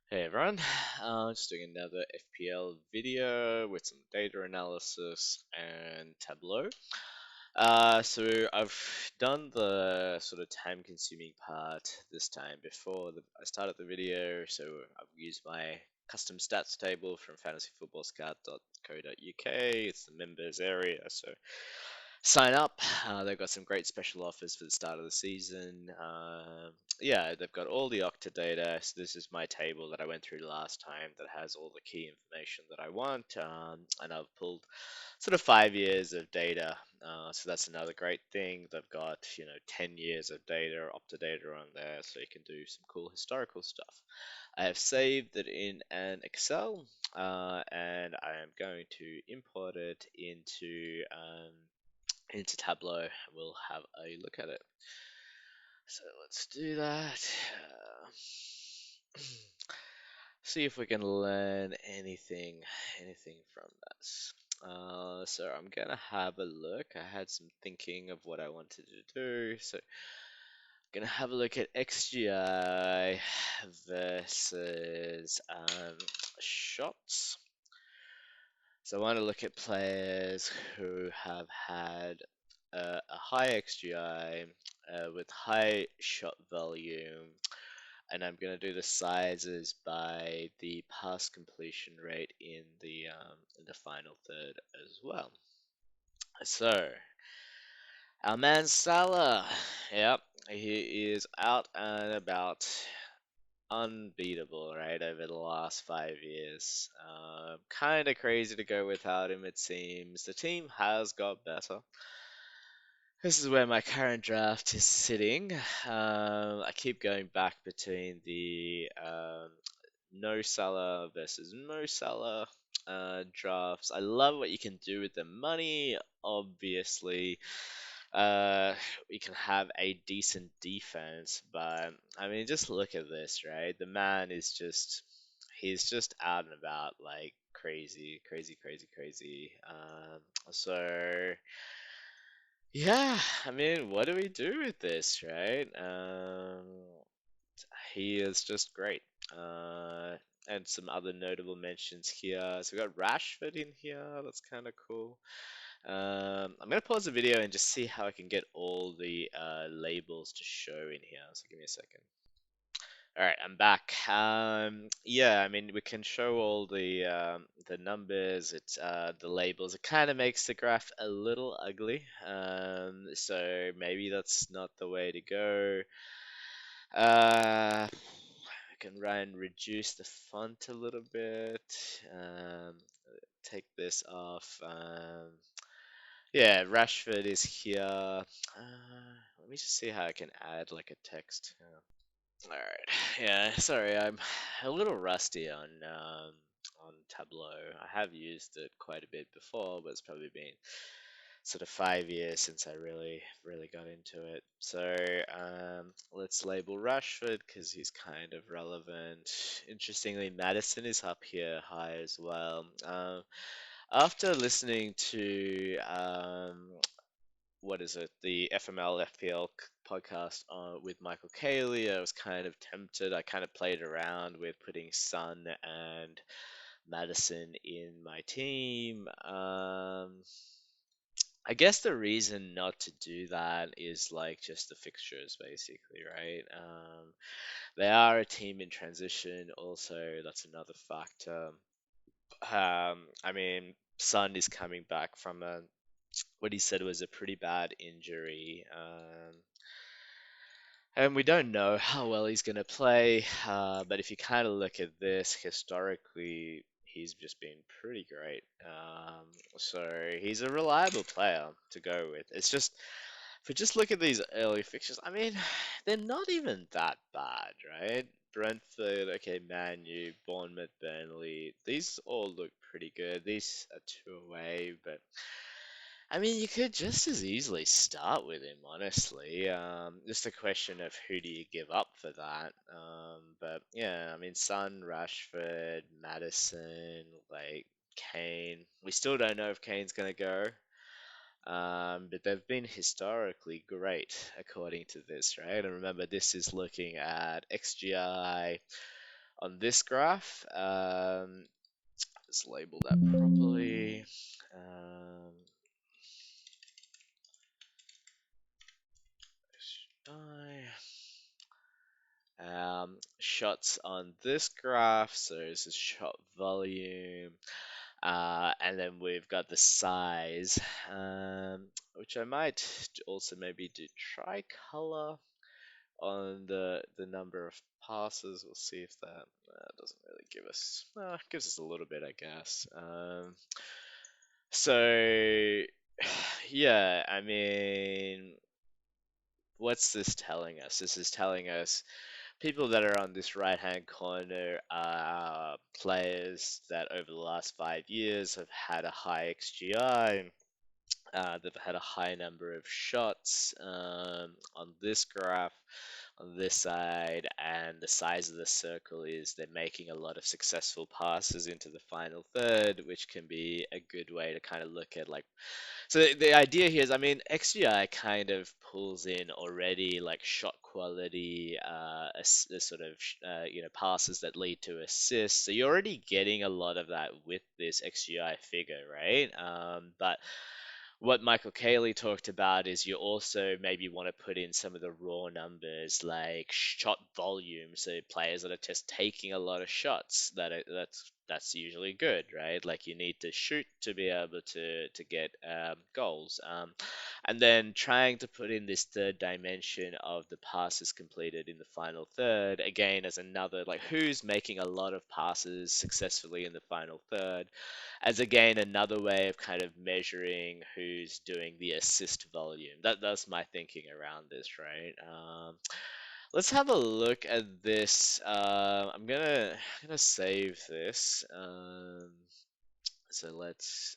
Hey everyone, just doing another FPL video with some data analysis and Tableau. So I've done the sort of time-consuming part this time before I started the video. So I've used my custom stats table from fantasyfootballscout.co.uk. It's the members area, so sign up. They've got some great special offers for the start of the season. Yeah, they've got all the Octa data. So this is my table that I went through last time that has all the key information that I want. And I've pulled sort of 5 years of data. So that's another great thing. They've got 10 years of data, Opta data on there, so you can do some cool historical stuff. I have saved it in an Excel, and I am going to import it into Tableau. We'll have a look at it. So let's do that. See if we can learn anything from this. So I'm gonna have a look. I had some thinking of what I wanted to do. So gonna have a look at xGI versus shots. So I want to look at players who have had a high XGI with high shot volume, and I'm going to do the sizes by the pass completion rate in the final third as well. So our man Salah, yep, he is out and about, unbeatable, right, over the last 5 years. Kind of crazy to go without him, it seems. The team has got better. This is where my current draft is sitting. I keep going back between the no Salah versus Mo Salah drafts. I love what you can do with the money. Obviously, uh, we can have a decent defense, but I mean, just look at this, right? The man is he's just out and about like crazy, crazy, crazy, crazy. So yeah, I mean, what do we do with this, right? He is just great. Uh, and some other notable mentions here. So we got Rashford in here. That's kind of cool. I'm gonna pause the video and just see how I can get all the labels to show in here. So give me a second. All right, I'm back. Yeah, I mean we can show all the numbers. It's the labels. It kind of makes the graph a little ugly. So maybe that's not the way to go. I can try and reduce the font a little bit. Take this off. Yeah, Rashford is here. Let me just see how I can add like a text. Alright. Yeah, sorry, I'm a little rusty on Tableau. I have used it quite a bit before, but it's probably been sort of 5 years since I really got into it. So let's label Rashford because he's kind of relevant. Interestingly, Madison is up here high as well. After listening to what is it, the FML FPL podcast with Michael Cayley, I was kind of tempted. I kind of played around with putting Son and Madison in my team. I guess the reason not to do that is like just the fixtures, basically, right? They are a team in transition, also, that's another factor. I mean, Son is coming back from what he said was a pretty bad injury. And we don't know how well he's going to play, but if you kind of look at this historically, he's just been pretty great. So he's a reliable player to go with. It's just, if we just look at these early fixtures, I mean, they're not even that bad, right? Brentford, okay, Man U, Bournemouth, Burnley, these all look pretty good. These are two away, but I mean, you could just as easily start with him, honestly. Just a question of who do you give up for that. But yeah, I mean, Son, Rashford, Madison, like Kane. We still don't know if Kane's gonna go. But they've been historically great according to this, right? And remember, this is looking at XGI on this graph. Let's label that properly. Um, Shots on this graph, so this is shot volume, and then we've got the size, which I might also maybe do tricolor on the number of passes. We'll see if that doesn't really give us gives us a little bit, I guess. So yeah, I mean, what's this telling us? This is telling us people that are on this right hand corner are players that over the last 5 years have had a high XGI. They've had a high number of shots on this graph, on this side, and the size of the circle is they're making a lot of successful passes into the final third, which can be a good way to kind of look at like so the idea here is, I mean, XGI kind of pulls in already like shot quality, sort of passes that lead to assists. So you're already getting a lot of that with this XGI figure, right? But what Michael Cayley talked about is you also maybe want to put in some of the raw numbers like shot volume, so players that are just taking a lot of shots. That's usually good, right? Like you need to shoot to be able to get goals, and then trying to put in this third dimension of the passes completed in the final third again as another like who's making a lot of passes successfully in the final third as again another way of kind of measuring who's doing the assist volume. That's my thinking around this, right? Let's have a look at this. I'm gonna save this. So let's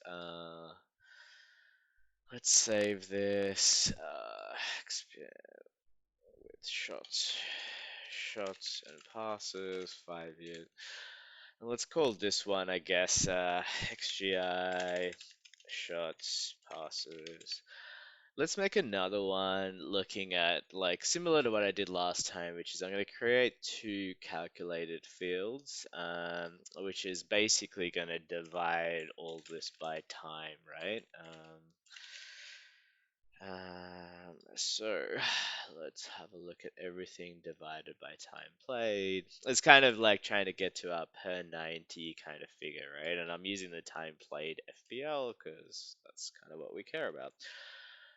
save this. With shots and passes, 5 years. And let's call this one, I guess, XGI shots, passes. Let's make another one looking at like similar to what I did last time, which is I'm going to create two calculated fields, which is basically going to divide all this by time, right? So let's have a look at everything divided by time played. It's kind of like trying to get to our per 90 kind of figure, right? And I'm using the time played FPL because that's kind of what we care about.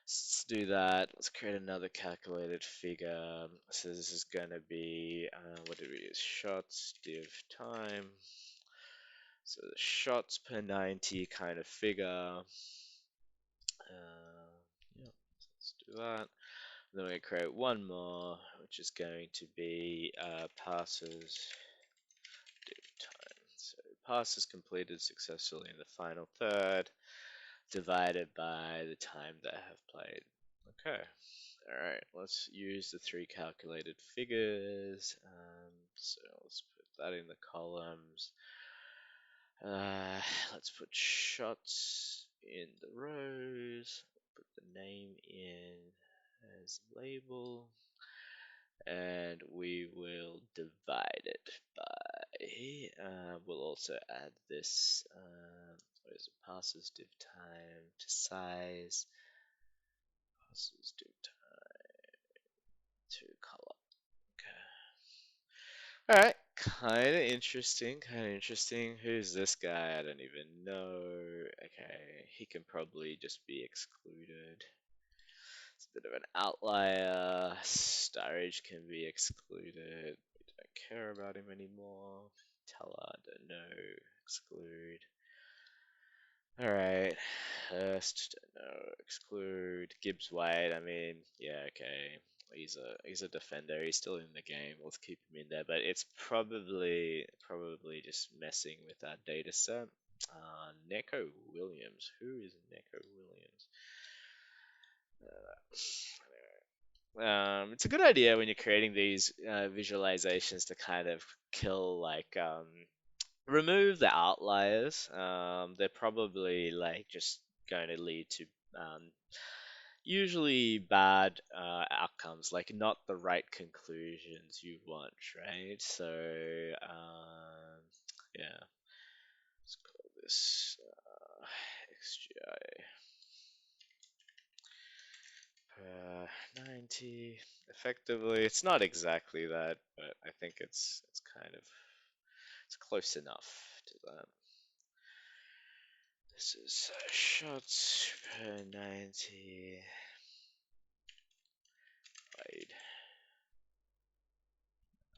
Let's do that. Let's create another calculated figure. So this is going to be, what do we use? Shots div time. So the shots per 90 kind of figure. Yeah, let's do that. Then we create one more, which is going to be passes div time. So passes completed successfully in the final third, divided by the time they have played. Okay. All right. Let's use the three calculated figures. So let's put that in the columns. Uh, let's put shots in the rows. Put the name in as label, and we will divide it by. We'll also add this. What is it? Passes div time to size. Passes div time to color. Okay. All right. Kind of interesting. Kind of interesting. Who's this guy? I don't even know. Okay. He can probably just be excluded. It's a bit of an outlier. Starage can be excluded. We don't care about him anymore. Teller, don't know. Exclude. Alright. Hurst, don't know. Exclude. Gibbs White, I mean, yeah, okay. He's a defender. He's still in the game. Let's keep him in there. But it's probably just messing with our data set. Neko Williams. Who is Neko Williams? It's a good idea when you're creating these visualizations to kind of kill like remove the outliers. They're probably like just going to lead to um, usually bad outcomes, like not the right conclusions you want, right? So, yeah, let's call this xGI per 90. Effectively, it's not exactly that, but I think it's kind of it's close enough to that. This is shots per 90 played.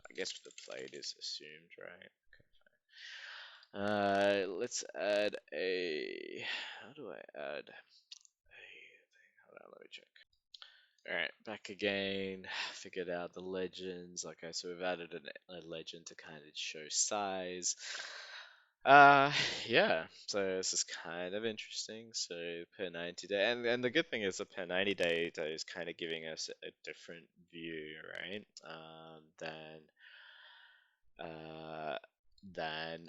I guess the played is assumed, right? Let's add a. How do I add a thing? Hold on, let me check. All right, back again. Figured out the legends. Okay, so we've added a legend to kind of show size. Uh, yeah. So this is kind of interesting. So per 90 day, and the good thing is the per 90 day data is kind of giving us a different view, right? Uh, than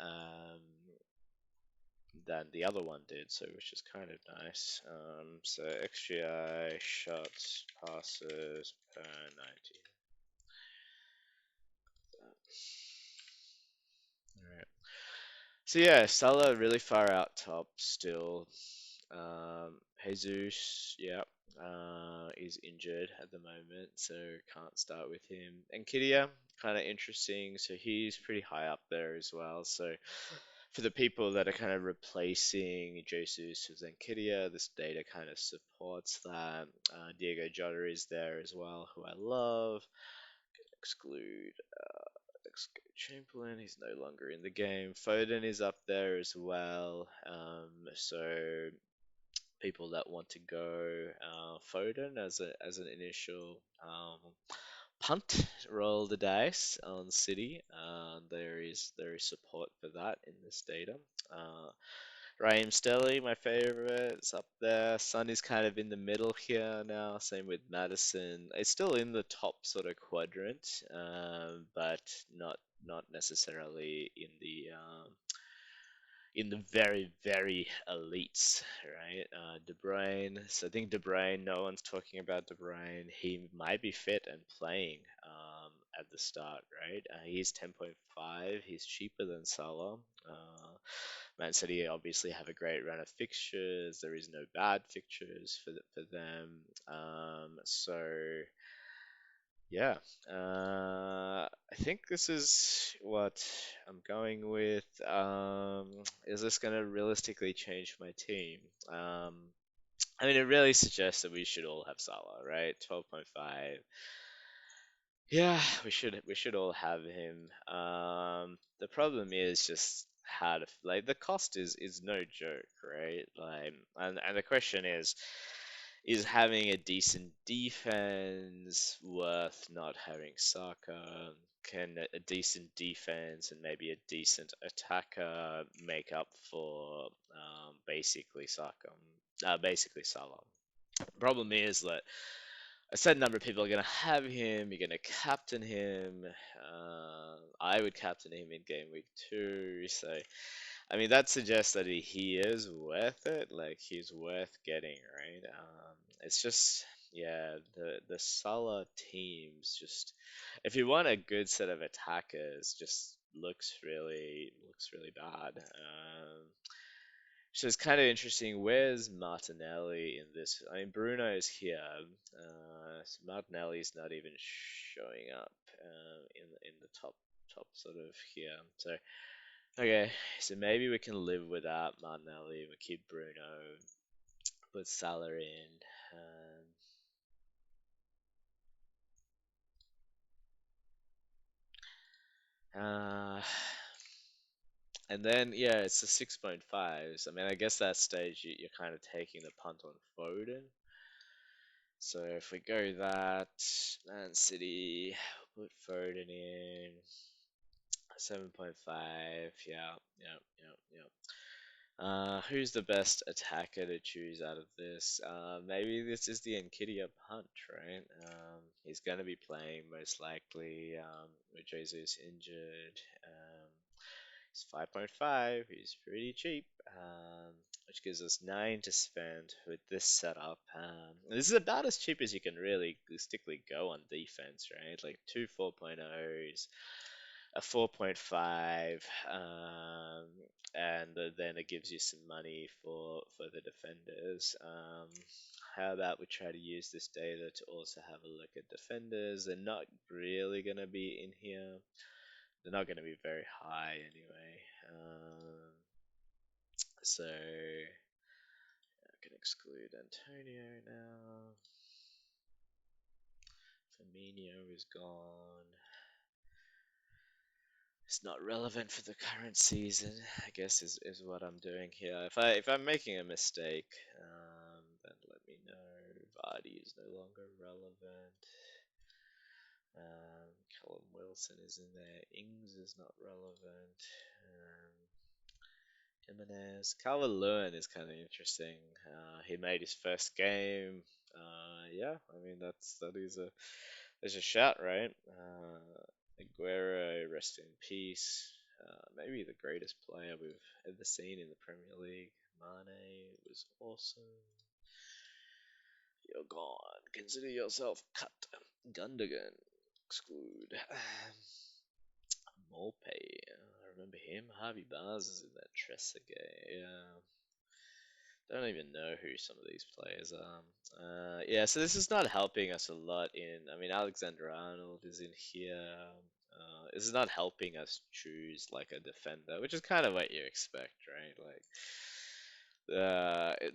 um than the other one did, so which is kind of nice. So XGI shots passes per 90. Alright. So yeah, Salah really far out top still. Jesus, yeah, is injured at the moment, so can't start with him. And Kidia, kind of interesting, so he's pretty high up there as well. So for the people that are kind of replacing Jesus with Enkidia, this data kind of supports that. Diego Jota is there as well, who I love. Exclude, exclude Chamberlain, he's no longer in the game. Foden is up there as well. So people that want to go Foden as an initial punt, roll the dice on City. There is support for that in this data. Uh, Raheem Sterling, my favorite, is up there. Son is kind of in the middle here now. Same with Madison. It's still in the top sort of quadrant, but not necessarily in the very, very elites, right? De Bruyne. So I think De Bruyne, no one's talking about De Bruyne. He might be fit and playing at the start, right? He's 10.5. He's cheaper than Salah. Man City obviously have a great run of fixtures. There is no bad fixtures for them. So yeah, I think this is what I'm going with. Is this going to realistically change my team? Um, I mean, it really suggests that we should all have Salah, right? 12.5. Yeah, we should all have him. The problem is just how to like the cost is no joke, right? Like, and the question is having a decent defense worth not having Saka? Can a decent defense and maybe a decent attacker make up for basically Saka? Basically Salah. Problem is that a certain number of people are going to have him. You're going to captain him. I would captain him in game week 2. So, I mean, that suggests that he is worth it. Like, he's worth getting, right? It's just, yeah, the Salah teams just, if you want a good set of attackers, just looks really bad. So it's kind of interesting. Where's Martinelli in this? I mean, Bruno is here. So Martinelli's not even showing up in the top sort of here. So okay, so maybe we can live without Martinelli. We keep Bruno, put Salah in. And then yeah, it's a 6.5. I mean, I guess that stage you're kind of taking the punt on Foden. So if we go that, Man City, put Foden in 7.5. Yeah, yeah, yeah, yeah. Who's the best attacker to choose out of this? Maybe this is the Nketiah punt, right? He's going to be playing most likely with Jesus injured. It's 5.5. He's pretty cheap, which gives us 9 to spend with this setup. This is about as cheap as you can realistically go on defense, right? Like two 4.0s, a 4.5, and then it gives you some money for the defenders. How about we try to use this data to also have a look at defenders? They're not really going to be in here. They're not going to be very high anyway. So I can exclude Antonio now. Firmino is gone. It's not relevant for the current season, I guess is what I'm doing here. If I'm making a mistake, then let me know. Vardy is no longer relevant. Callum Wilson is in there. Ings is not relevant. Jimenez. Calvert-Lewin is kind of interesting. He made his first game. Yeah, I mean there's a shot, right? Aguero, rest in peace. Maybe the greatest player we've ever seen in the Premier League. Mane was awesome. You're gone. Consider yourself cut. Gundogan. Exclude. Morpay. I remember him. Harvey Barnes is in that Trezeguet. Yeah. Don't even know who some of these players are. Yeah, so this is not helping us a lot in. I mean, Alexander Arnold is in here. This is not helping us choose like a defender, which is kind of what you expect, right?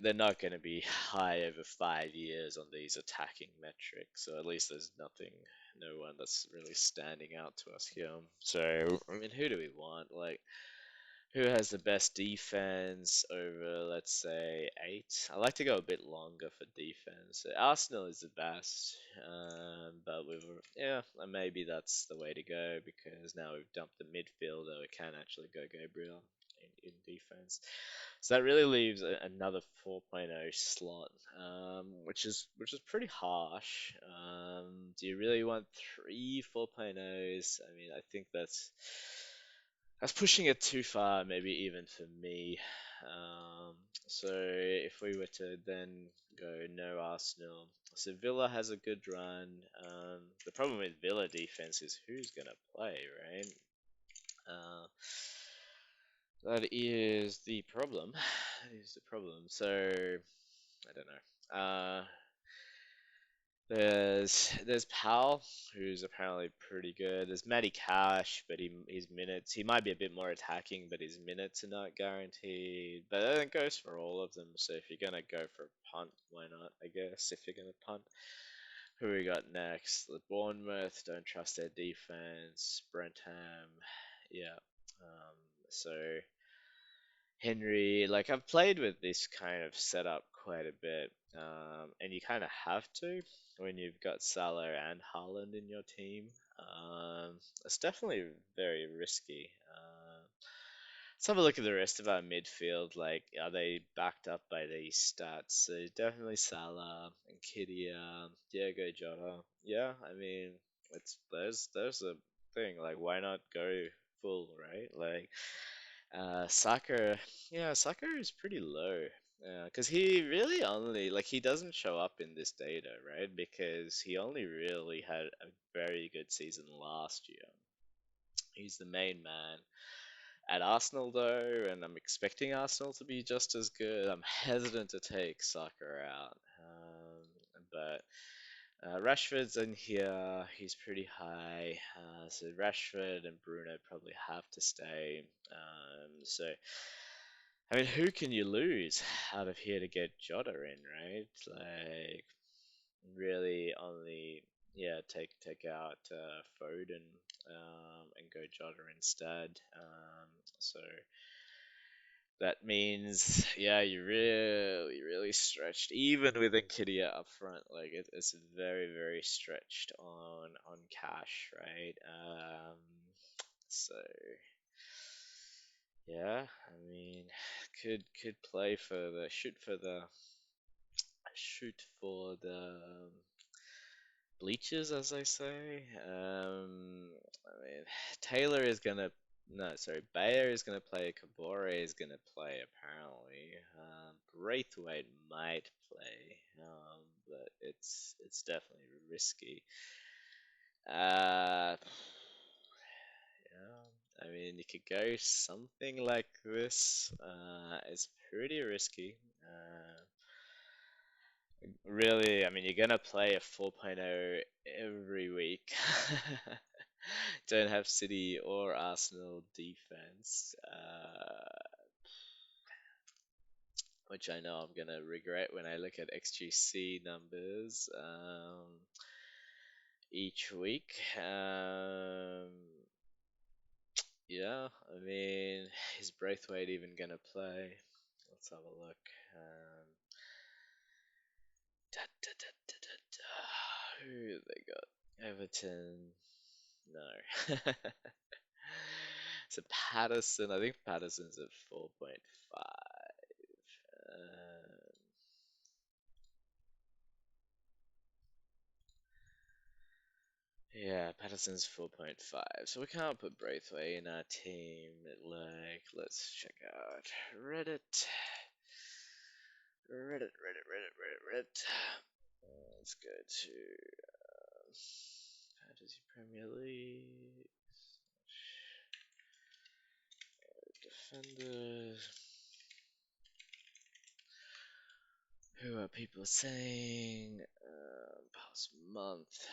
They're not going to be high over 5 years on these attacking metrics, so at least there's no one that's really standing out to us here. So, I mean, who do we want? Like, who has the best defense over, let's say, 8? I like to go a bit longer for defense. Arsenal is the best, but yeah, maybe that's the way to go because now we've dumped the midfielder. We can actually go Gabriel in defense. So that really leaves another 4.0 slot, which is pretty harsh. Do you really want three 4.0s? I mean, I think that's pushing it too far, maybe even for me. Um, so if we were to then go no Arsenal, so Villa has a good run. The problem with Villa defense is who's gonna play, right? Uh, that is the problem. That is the problem. So I don't know. There's Powell, who's apparently pretty good. There's Matty Cash, but his minutes he might be a bit more attacking, but his minutes are not guaranteed. But that goes for all of them. So if you're gonna go for a punt, why not? I guess if you're gonna punt, who we got next? The Bournemouth. Don't trust their defense. Brentham, yeah. So Henry, like I've played with this kind of setup quite a bit, and you kind of have to when you've got Salah and Haaland in your team. It's definitely very risky. Let's have a look at the rest of our midfield. Like, are they backed up by these stats? So definitely Salah and Nketiah, Diego Jota. Yeah, I mean, it's there's a thing. Like, why not go full, right? Like, Saka, yeah, Saka is pretty low. Because he really only, like, he doesn't show up in this data, right? Because he only really had a very good season last year. He's the main man at Arsenal, though, and I'm expecting Arsenal to be just as good. I'm hesitant to take Saka out. But Rashford's in here. He's pretty high. So Rashford and Bruno probably have to stay. So I mean, who can you lose out of here to get Jota in, right? Like, really only, yeah, take out Foden and go Jota instead. So that means, yeah, you really stretched, even with Nketiah up front. Like, it's very, very stretched on cash, right? So yeah, I mean, could play for the shoot for the bleachers, as I say. I mean, Taylor is gonna No, sorry. Bayer is going to play. Kabore is going to play, apparently. Braithwaite might play, but it's definitely risky. Uh, yeah, I mean, you could go something like this. It's pretty risky. Really, I mean, you're gonna play a 4.0 every week. Don't have City or Arsenal defense, which I know I'm gonna regret when I look at XGC numbers each week. Yeah, I mean, is Braithwaite even gonna play? Let's have a look. Da, da, da, da, da, da. Who have they got? Everton. No. So Patterson, I think Patterson's at 4.5. Yeah, Patterson's 4.5. So we can't put Braithwaite in our team. Like, let's check out Reddit. Reddit. Let's go to Fantasy Premier League. Defenders. Who are people saying? Past month.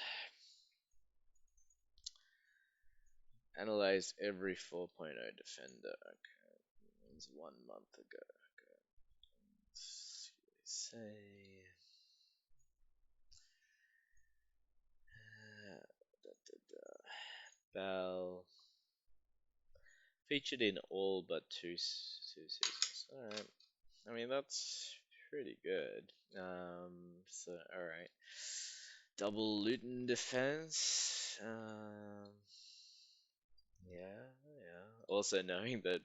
Analyzed every 4.0 defender. Okay, that was 1 month ago. Okay. Let's see what they say. Da, da, da. Bell featured in all but two seasons. All right. I mean that's pretty good. So all right. Double Luton defense. Yeah, yeah. Also knowing that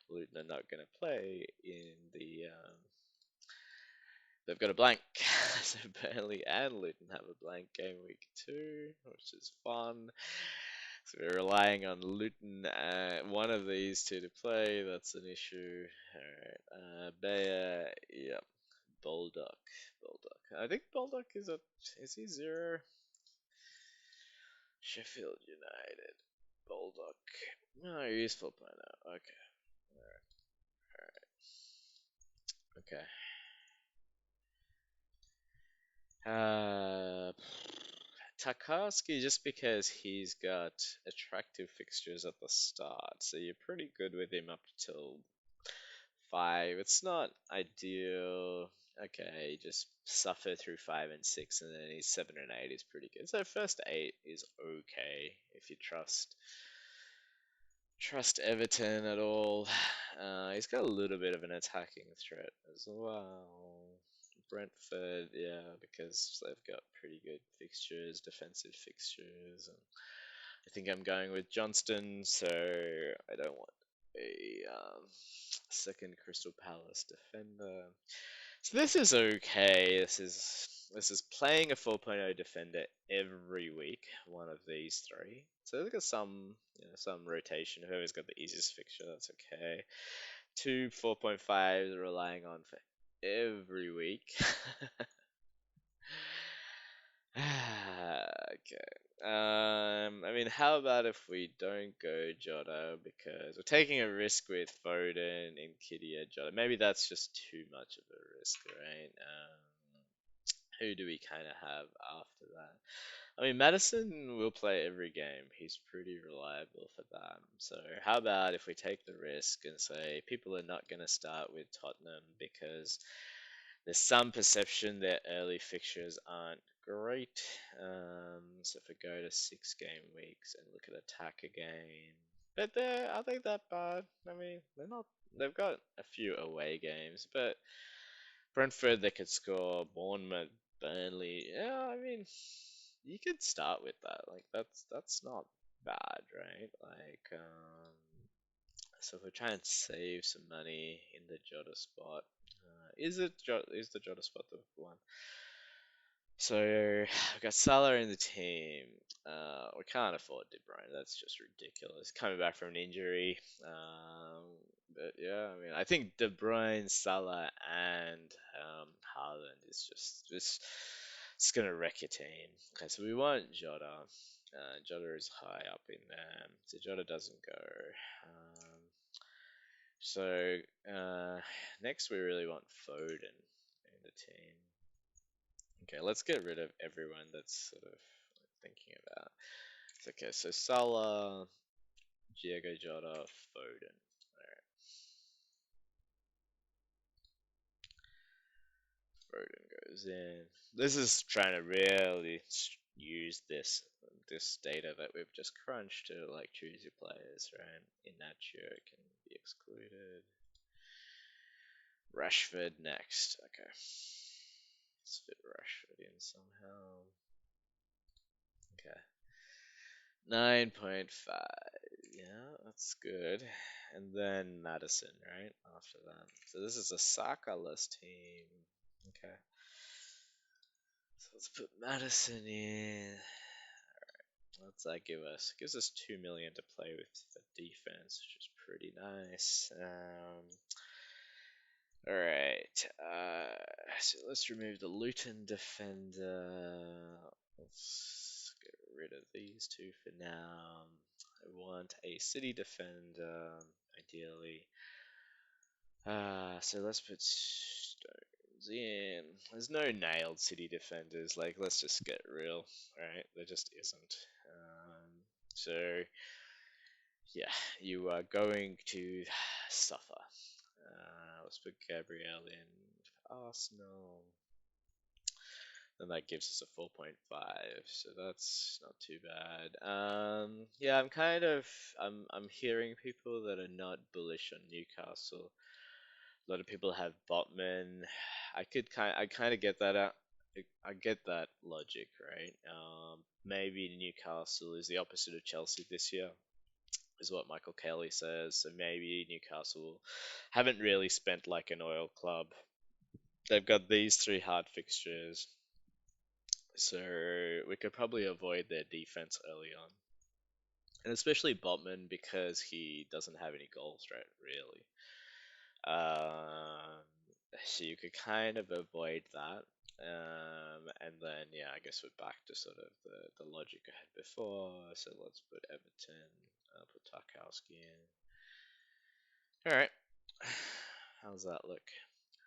Luton are not going to play in the they've got a blank. So Burnley and Luton have a blank game week 2, which is fun. So we're relying on Luton, one of these two to play. That's an issue. All right. Bayer, yep. Baldock. Baldock. I think Baldock is he 0? Sheffield United. Baldock. No, he's 4.0. Okay. Okay. Tarkowski, just because he's got attractive fixtures at the start, so you're pretty good with him up till 5. It's not ideal. Okay, just suffer through 5 and 6, and then he's 7 and 8 is pretty good. So first 8 is okay if you trust Everton at all. He's got a little bit of an attacking threat as well. Brentford, yeah, because they've got pretty good fixtures, defensive fixtures, and I think I'm going with Johnston, so I don't want a second Crystal Palace defender. So this is okay. This is playing a 4.0 defender every week, one of these three. So they've got some rotation. Whoever's got the easiest fixture, that's okay. Two 4.5s relying on for every week. Okay. I mean, how about if we don't go Jota because we're taking a risk with Foden and Kitty Jota. Maybe that's just too much of a risk, right? Who do we kind of have after that? I mean, Madison will play every game. He's pretty reliable for that. So how about if we take the risk and say people are not going to start with Tottenham because there's some perception that early fixtures aren't great. So if we go to 6 game weeks and look at attack again, but are they that bad? I mean, they're not. They've got a few away games, but Brentford they could score. Bournemouth, Burnley. Yeah, I mean, you could start with that. Like that's not bad, right? Like so if we try and save some money in the Jota spot, is the Jota spot the one? So we've got Salah in the team. We can't afford De Bruyne. That's just ridiculous. Coming back from an injury. Um, but yeah, I mean, I think De Bruyne, Salah, and Haaland is just it's gonna wreck your team. Okay, so we want Jota. Jota is high up in there. So Jota doesn't go. Um, so next we really want Foden in the team. Okay, let's get rid of everyone that's sort of thinking about. Okay, so Salah, Diego Jota, Foden. Alright, Foden goes in. This is trying to really use this data that we've just crunched to like choose your players, right? Inacho can be excluded. Rashford next. Okay. Let's fit Rashford in somehow. Okay. 9.5. Yeah, that's good. And then Madison, right? After that. So this is a Saka-less team. Okay. So let's put Madison in. What's that give us? It gives us 2 million to play with for defense, which is pretty nice. Alright. So let's remove the Luton defender. Let's get rid of these two for now. I want a city defender, ideally. So let's put Stones in. There's no nailed city defenders. Like, let's just get real, right? There just isn't. So yeah, you are going to suffer. Let's put Gabriel in for Arsenal. Then that gives us a 4.5, so that's not too bad. Yeah, I'm hearing people that are not bullish on Newcastle. A lot of people have Botman. I kind of get that out. I get that logic, right? Maybe Newcastle is the opposite of Chelsea this year, is what Michael Kelly says. So maybe Newcastle haven't really spent like an oil club. They've got these three hard fixtures, so we could probably avoid their defense early on. And especially Botman because he doesn't have any goals, right? Really. Um, so you could kind of avoid that. And then, yeah, I guess we're back to sort of the logic I had before. So let's put Everton, put Tarkowski in. All right. How's that look?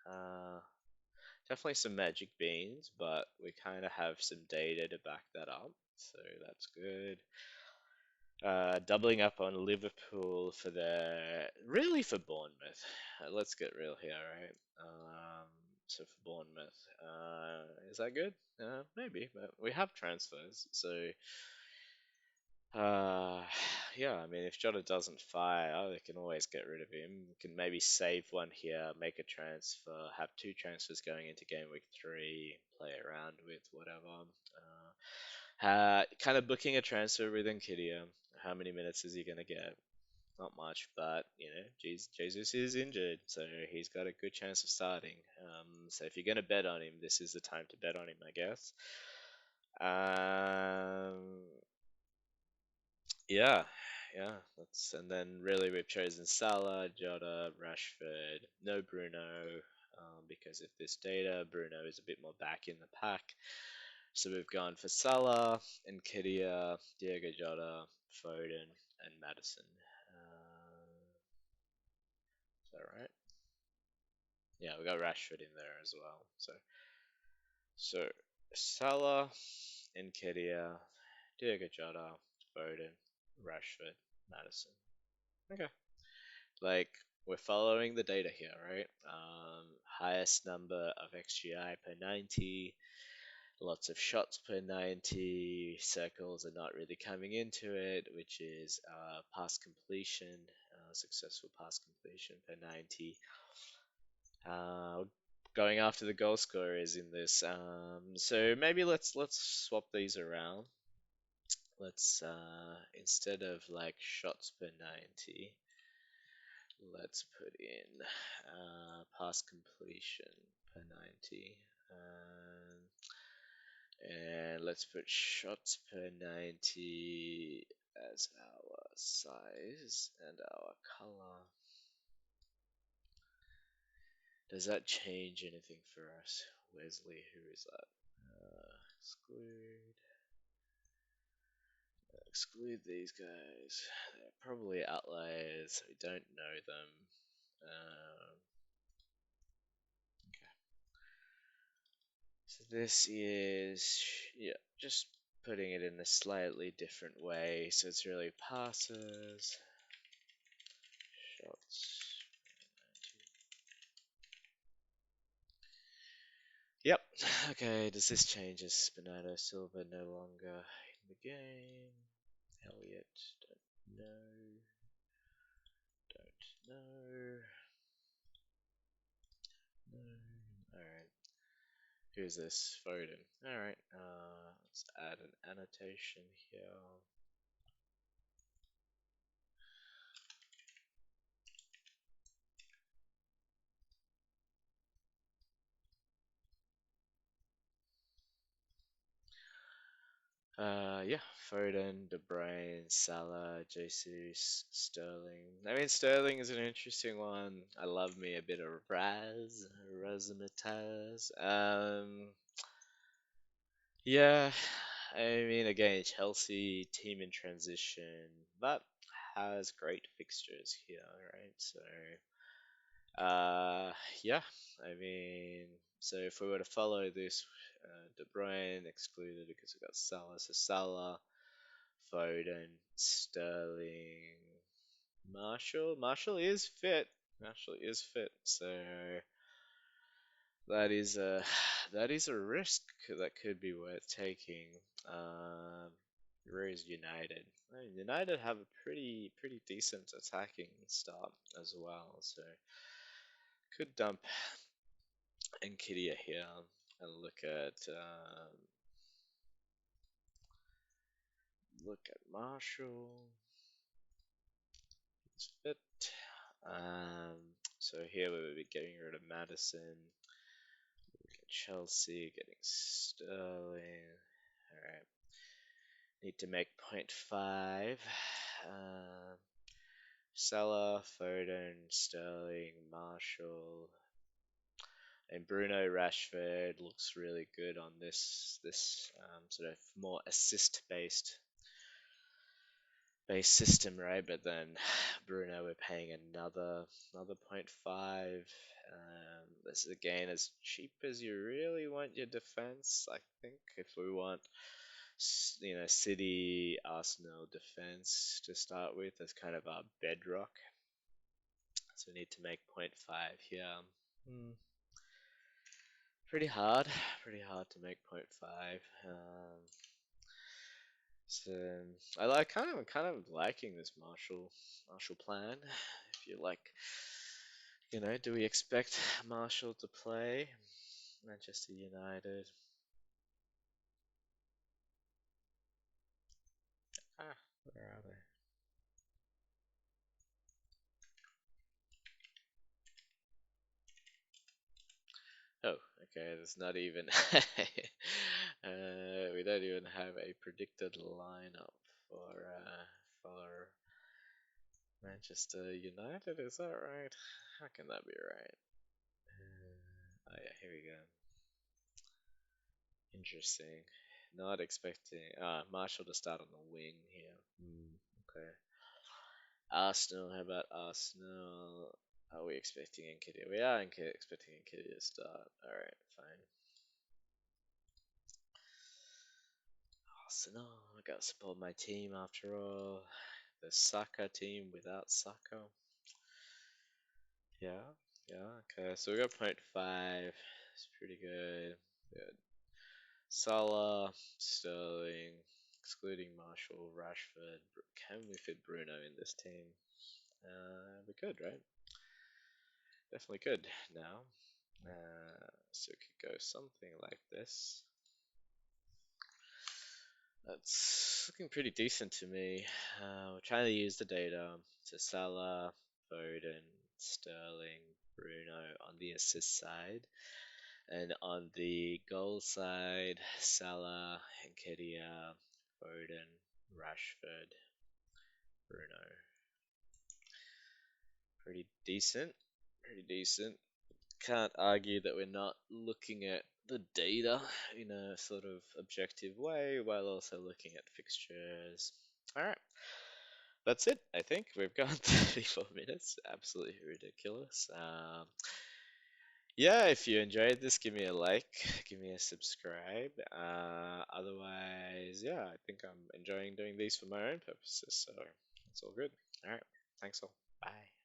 Uh, Definitely some magic beans, but we kind of have some data to back that up. So that's good. Doubling up on Liverpool for really for Bournemouth. Let's get real here, right? So for Bournemouth, is that good? Maybe, but we have transfers, so uh, yeah. I mean, if Jota doesn't fire, they can always get rid of him. We can maybe save one here, make a transfer, have two transfers going into game week 3, play around with whatever. Kind of booking a transfer with Nketiah. How many minutes is he gonna get? Not much, but Jesus is injured, so he's got a good chance of starting. So if you're gonna bet on him, this is the time to bet on him, I guess. Um, yeah, yeah. And then really we've chosen Salah, Jota, Rashford, no Bruno, because of this data. Bruno is a bit more back in the pack. So we've gone for Salah, Nketiah, Diego Jota, Foden, and Madison. Is that right? Yeah, we got Rashford in there as well. So Salah, Nketiah, Diego Jota, Foden, Rashford, Madison. Okay. Like, we're following the data here, right? Highest number of xGI per 90, lots of shots per 90, circles are not really coming into it, which is pass completion, successful pass completion per 90. Going after the goal scorers in this. So maybe let's swap these around. Let's instead of like shots per 90, let's put in pass completion per 90. And let's put shots per 90 as our size and our color. Does that change anything for us? Wesley, who is that? Exclude. Exclude these guys. They're probably outliers. We don't know them. Um, so this is, yeah, just putting it in a slightly different way. So it's really passes, shots. Yep. Okay, does this change as Bernardo Silva no longer in the game? Elliot, don't know. Don't know. No. Alright. Who's this? Foden. Alright, let's add an annotation here. Yeah, Foden, De Bruyne, Salah, Jesus, Sterling. I mean, Sterling is an interesting one. I love me a bit of Razzmatazz. Yeah, I mean, again, Chelsea team in transition, but has great fixtures here, right? So, uh, yeah, I mean, so if we were to follow this, De Bruyne excluded because we got Salah, so Salah, Foden, Sterling, Marshall. Marshall is fit. Marshall is fit. So that is a that is a risk that could be worth taking. Um, whereas United, United have a pretty decent attacking start as well. So could dump Nketiah here and look at Marshall. It's fit. Um, so here we would be getting rid of Madison. Look at Chelsea getting Sterling. Alright. Need to make 0.5. Salah, Foden, Sterling, Marshall, and Bruno Rashford looks really good on this sort of more assist based system, right? But then Bruno, we're paying another point 0.5. This is again as cheap as you really want your defense. I think if we want, City, Arsenal defense to start with as kind of our bedrock, so we need to make 0.5 here. Hmm. Pretty hard to make 0.5. So I like kind of liking this Marshall plan. If you like, do we expect Marshall to play Manchester United? Ah, where are they? Oh, okay. There's not even we don't even have a predicted lineup for Manchester United. Is that right? How can that be right? Oh yeah, here we go. Interesting. Not expecting Marshall to start on the wing here. Okay. Arsenal. How about Arsenal? Are we expecting Nketiah? We are expecting Nketiah to start. All right, fine. Arsenal. I gotta support my team after all. The Saka team without Saka. Yeah, yeah. Okay, so we got point 0.5. It's pretty good. Good. Salah, Sterling, excluding Marshall, Rashford. Can we fit Bruno in this team? We could, right? Definitely could now. So we could go something like this. That's looking pretty decent to me. We're trying to use the data to Salah, Foden, Sterling, Bruno on the assist side. And on the goal side, Salah, Nketiah, Foden, Rashford, Bruno. Pretty decent. Pretty decent. Can't argue that we're not looking at the data in a sort of objective way while also looking at fixtures. All right. That's it, I think. We've gone 34 minutes. Absolutely ridiculous. Yeah, if you enjoyed this, give me a like, give me a subscribe. Otherwise, yeah, I think I'm enjoying doing these for my own purposes, so it's all good. All right, thanks all. Bye.